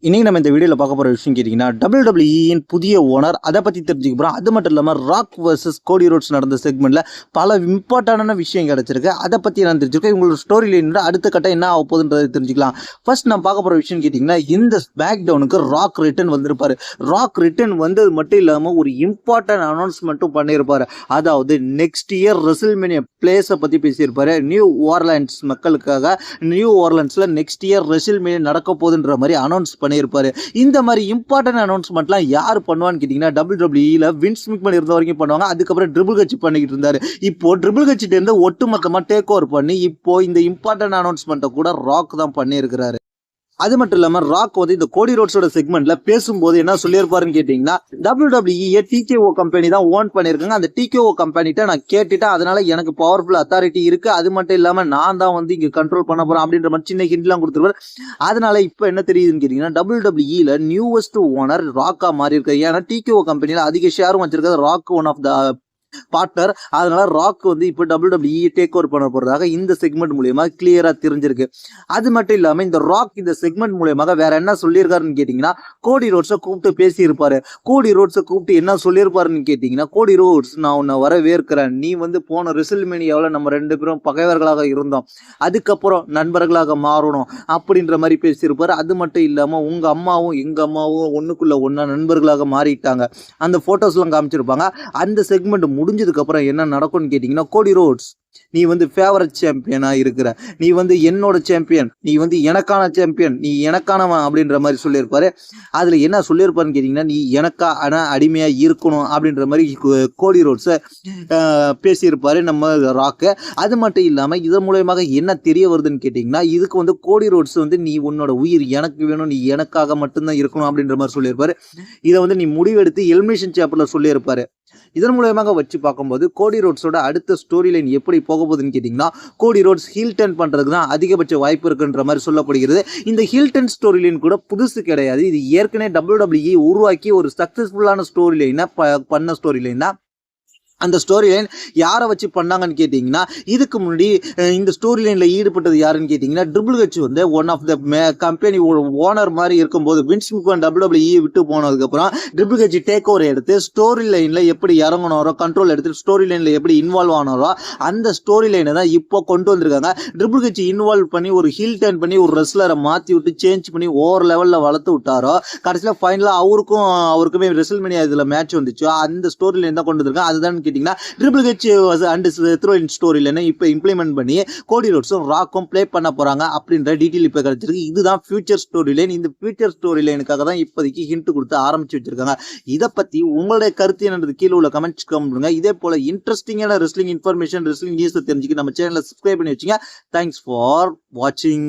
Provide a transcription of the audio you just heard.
இன்னைக்கு நம்ம இந்த வீடியோவில் பார்க்க போகிற விஷயம் கேட்டிங்கன்னா WWE புதிய ஓனர் அதை பற்றி தெரிஞ்சுக்க போகிறோம். அது மட்டும் இல்லாமல் ராக் வர்சஸ் கோடி ரோட்ஸ் நடந்த செக்மெண்ட்டில் பல இம்பார்ட்டண்டான விஷயம் கிடச்சிருக்கு. அதை பற்றி நான் தெரிஞ்சுருக்கேன். உங்களோட ஸ்டோரி லைனோட அடுத்த கட்டம் என்ன ஆக போகுதுன்றதை தெரிஞ்சுக்கலாம். ஃபர்ஸ்ட் நான் பார்க்க போகிற விஷயம் கேட்டிங்கன்னா இந்த ஸ்மாக் டவுனுக்கு ராக் ரிட்டர்ன் வந்திருப்பார். ராக் ரிட்டர்ன் வந்தது மட்டும் இல்லாமல் ஒரு இம்பார்ட்டன்ட் அனௌன்ஸ்மெண்ட்டும் பண்ணியிருப்பார். அதாவது நெக்ஸ்ட் இயர் ரெசில்மேனியா பிளேஸை பற்றி பேசியிருப்பார். நியூ ஓர்லாண்ட்ஸ் மக்களுக்காக நியூ ஓர்லாண்ட்ஸில் நெக்ஸ்ட் இயர் ரெசில்மேனியா நடக்க போகுதுன்ற மாதிரி அனௌன்ஸ் பண்ணியிருப்பாரு. இந்த மாதிரி இம்பார்ட்டன்ட் அனௌன்ஸ்மெண்ட்லாம் யார் பண்ணுவான்னு கேட்டிங்கன்னா WWE வின்ஸ் மெக்மேன் இருந்த வரைக்கும் பண்ணுவாங்க. அதுக்கப்புறம் ட்ரிபிள் ஹெச் பண்ணிக்கிட்டு இருந்தாரு. இப்போ ட்ரிபிள் ஹெச் இருந்து ஒட்டுமொத்தமாக டேக் ஓவர் பண்ணி இப்போ இந்த இம்பார்ட்டன்ட் அனௌன்ஸ்மெண்ட்டை கூட ராக் தான் பண்ணியிருக்கிறாரு. அது மட்டும் இல்லாமல் ராக் வந்து இந்த கோடி ரோட்ஸோட செக்மெண்ட்ல பேசும்போது என்ன சொல்லியிருப்பாருன்னு கேட்டீங்கன்னா WWE TKO கம்பெனி தான் ஓன் பண்ணியிருக்காங்க. அந்த TKO கம்பெனிட்ட நான் கேட்டுட்டேன், அதனால எனக்கு பவர்ஃபுல் அத்தாரிட்டி இருக்கு. அது மட்டும் இல்லாமல் நான் தான் வந்து இங்கே கண்ட்ரோல் பண்ண போறேன் அப்படின்ற மாதிரி சின்ன ஹிண்ட்லாம் கொடுத்துருவாரு. அதனால இப்போ என்ன தெரியுதுன்னு கேட்டீங்கன்னா WWE நியூவஸ்ட் ஓனர் ராக்கா மாறி இருக்காரு. ஏன்னா TKO கம்பெனியில் அதிக ஷேரும் வச்சிருக்காரு Rock, one of the partner. அதனால ராக் வந்து இப்போ WWE டேக் ஓவர் பண்ண போறதாக இந்த செக்மெண்ட் மூலியமா கிளியரா தெரிஞ்சிருக்கு. அது மட்டும் இல்லாம இந்த ராக் இந்த செக்மெண்ட் மூலியமாக வேற என்ன சொல்லியிருக்காருன்னு கேட்டீங்கன்னா கோடி ரோட்ஸை கூப்பிட்டு பேசியிருப்பாரு. கோடி ரோட்ஸை கூப்பிட்டு என்ன சொல்லியிருப்பாருன்னு கேட்டீங்கன்னா, கோடி ரோட்ஸ் நான் உன்னை வரவேற்கிறேன். நீ வந்து போன ரெசில்மேனியாவில் நம்ம ரெண்டு பேரும் பகைவர்களாக இருந்தோம், அதுக்கப்புறம் நண்பர்களாக மாறணும் அப்படின்ற மாதிரி பேசியிருப்பாரு. அது மட்டும் இல்லாம உங்க அம்மாவும் எங்க அம்மாவும் ஒண்ணுக்குள்ள ஒன்னா நண்பர்களாக மாறிட்டாங்க. அந்த போட்டோஸ்லாம் காமிச்சிருப்பாங்க. அந்த செக்மெண்ட் முடிஞ்சதுக்கு அப்புறம் என்ன நடக்கும்னு கேட்டீங்கன்னா, கோடி ரோட்ஸ் நீ வந்து ஃபேவரட் சாம்பியனா இருக்கிற, நீ வந்து என்னோட சாம்பியன், நீ வந்து எனக்கான சாம்பியன், நீ எனக்கானவன் அப்படின்ற மாதிரி சொல்லியிருப்பாரு. அதுல என்ன சொல்லியிருப்பாருன்னு கேட்டீங்கன்னா, நீ எனக்கான அடிமையா இருக்கணும் அப்படின்ற மாதிரி கோடி ரோட்ஸை பேசியிருப்பாரு நம்ம ராக்கு. அது மட்டும் இல்லாம இதன் மூலயமாக என்ன தெரிய வருதுன்னு கேட்டீங்கன்னா, இதுக்கு வந்து கோடி ரோட்ஸ் வந்து நீ உன்னோட உயிர் எனக்கு வேணும், நீ எனக்காக மட்டும்தான் இருக்கணும் அப்படின்ற மாதிரி சொல்லியிருப்பாரு. இதை வந்து நீ முடிவெடுத்து எலிமினேஷன் சாப்டர்ல சொல்லியிருப்பாரு. இதன் மூலமாக வச்சு பார்க்கும்போது கோடி ரோட்ஸோட அடுத்த ஸ்டோரி லைன் எப்படி போக போகுதுன்னு கேட்டிங்கன்னா, கோடி ரோட்ஸ் ஹீல் டர்ன் பண்ணுறதுக்கு தான் அதிகபட்ச வாய்ப்பு இருக்குன்ற மாதிரி சொல்லப்படுகிறது. இந்த ஹீல் டர்ன் ஸ்டோரி லைன் கூட புதுசு கிடையாது. இது ஏற்கனவே WWE உருவாக்கி ஒரு சக்ஸஸ்ஃபுல்லான ஸ்டோரி லைனை பண்ண ஸ்டோரி லைன் தான். அந்த ஸ்டோரி லைன் யாரை வச்சு பண்ணாங்கன்னு கேட்டிங்கன்னா, இதுக்கு முன்னாடி இந்த ஸ்டோரி லைனில் ஈடுபட்டது யாருன்னு கேட்டிங்கன்னா, ட்ரிபிள் ஹெச் வந்து one of the company owner மாதிரி இருக்கும்போது வின்ஸ் மெக்மேன் WWE விட்டு போனதுக்கப்புறம் ட்ரிபிள் ஹெச் டேக் ஓவர் எடுத்து ஸ்டோரி லைனில் எப்படி இறங்கணுறோ, கண்ட்ரோல் எடுத்து ஸ்டோரி லைனில் எப்படி இன்வால்வ் ஆனாரோ அந்த ஸ்டோரி லைனை தான் இப்போ கொண்டு வந்திருக்காங்க. ட்ரிபிள் ஹெச் இன்வால்வ் பண்ணி ஒரு ஹீல் டர்ன் பண்ணி ஒரு ரெஸ்லரை மாற்றி விட்டு சேஞ்ச் பண்ணி ஓவர் லெவலில் வளர்த்து விட்டாரோ, கடைசியில் ஃபைனலாக அவருக்குமே ரெசில்மேனியா இதில் மேட்ச் வந்துச்சு. அந்த ஸ்டோரி லைன் தான் கொண்டு வந்திருக்காங்க. அதுதான் கேட்டிங்கன்னா ட்ரிபிள் ஹெச் அண்ட் த்ரோயின் ஸ்டோரி லைனை இப்போ இம்ப்ளிமெண்ட் பண்ணி கோடி ரோட்ஸும் ராக்கும் ப்ளே பண்ண போறாங்க அப்படின்ற டீட்டெயில் இப்போ கிடைச்சிருக்கு. இதுதான் ஃபியூச்சர் ஸ்டோரி லைன். இந்த ஃபியூச்சர் ஸ்டோரி லைனுக்காக தான் இப்போதைக்கு ஹிண்ட் கொடுத்து ஆரம்பிச்சு வச்சிருக்காங்க. இதை பத்தி உங்களுடைய கருத்து என்னன்றது கீழே உள்ள கமெண்ட்ஸ் பண்ணுங்க. இதே போல இன்ட்ரெஸ்டிங்கான ரெஸ்லிங் இன்ஃபர்மேஷன், ரெஸ்லிங் நியூஸ் தெரிஞ்சுக்க நம்ம சேனலை சப்ஸ்கிரைப் பண்ணி வச்சுங்க. தேங்க்ஸ் ஃபார் வாட்சிங்.